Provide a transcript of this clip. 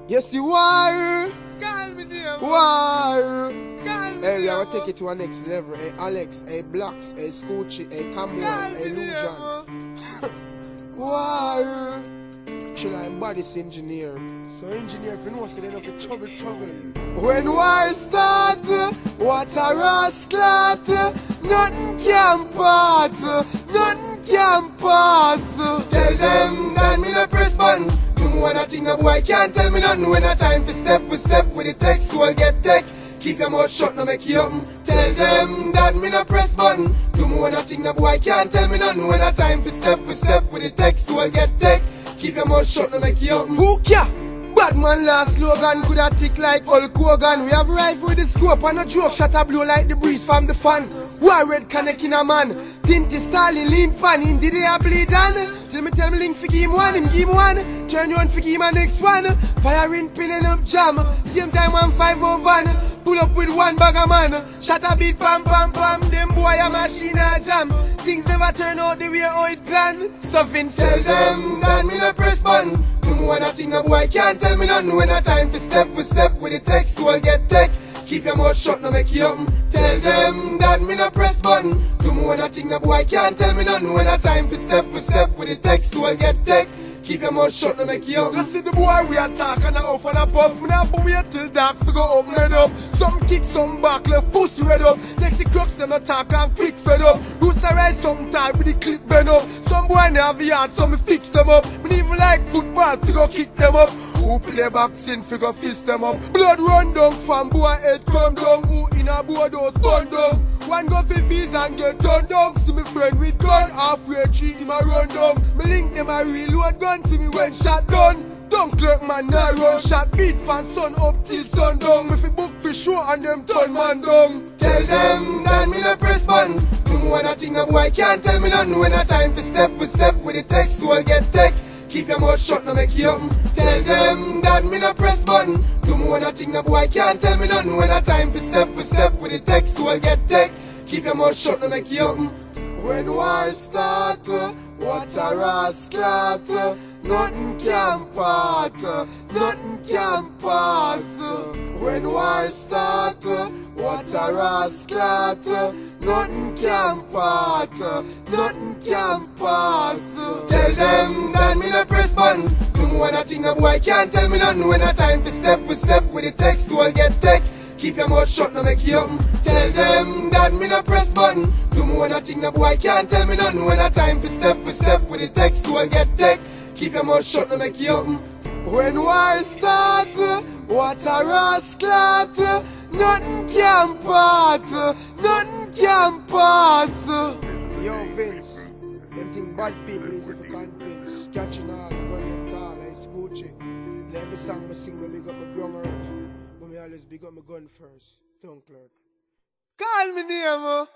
Yes, you are. Call me name. War. Call me Hey, we are name. gonna take it to a next level. Hey, Alex. Hey, Blocks. Hey, Scoochie. Hey, Cameron. Call Hey, me name. Lujan. War. Chill out, body's engineer. So engineer, if you know, so they don't get trouble. When war start, what a rascal. Nothing can part. Nothing can pass. Tell them that me no press button. Do me one thing a boy can't tell me nothing. When a time for step, we step with the text, so I'll get tech. Keep your mouth shut, no make you open. Tell them that me no press button. Do me one thing a boy can't tell me nothing. When a time for step, we step with the text, so I'll get tech. Keep your mouth shut, no make you open. Who care? Bad man last slogan could have tick like Hulk Hogan. We have rifle with the scope and a joke shot a blow like the breeze from the fan. War red connect in a man. Tinty Stalin lean pan in the day I bleed on. Tell me link for game one, him game one. Turn you on for game and next one. Firing pinning up jam. Same time I'm 5 van. Pull up with one bag of man. Shot a beat pam pam pam. Them boy a machine a jam. Things never turn out the way how it plan. Something tell them that me no press button. Do me one thing a boy can't tell me nothing. When a time for step, we step with the text, so I'll get tech. Keep your mouth shut, no make you open. Tell them that me no press button. Do me one thing a boy can't tell me nothing. When a time for step, we step with the text, so I'll get tech. Keep your mouth shut, no make you open. You see the boy we attack and a off and a puff. Me not for wait till dark to go open it up. Some kick, some back, left pussy red up. Next the crooks them attack and quick fed up. Rooster rise some time with the clip bend up. Some boy in the yard, so me fix them up. Me even like football to go kick them up. Who play boxing fi go fist them up. Blood run down from boy head come down. Who in a board house turn down. One go fi visa and get turned down. See me friend with gun halfway tree him a run down. Me link them a reload gun to me when shot done. Don't clerk man now run shot beat fan sun up till sundown. Me fi book fi show and them turn man down. Tell them that me no press button. Do me one thing a boy can't tell me nothing. When a time fi step, we step with the text, so I'll get tech. Keep your mouth shut, no make you open. Tell them that me no press button. Do me one thing a boy can't tell me nothing. When a time for step, we step with the text, so I'll get tech. Keep your mouth shut, no make you open. When war start, what a rascal. Nothing can part, nothing can pass. When war start, what a rascal. Nothing can part, nothing can pass. Tell them that me no press button. Do me one thing a boy can't tell me nothing. When a time for step, we step with the text, so I'll get tech. Keep your mouth shut, no make you open. Tell them that me no press button. Do me one thing a boy can't tell me nothing. When a time for step, we step with the text, so I'll get tech. Keep your mouth shut, no make you open. When war start, what a rascal. Nothing can part, nothing can pass. Yo Vince, them think bad people is if you convince. Catching all, gun them tall like Scoochie. Every song me sing, me big up my ground hurt. But me always big up my gun first. Don't clerk. Call me name.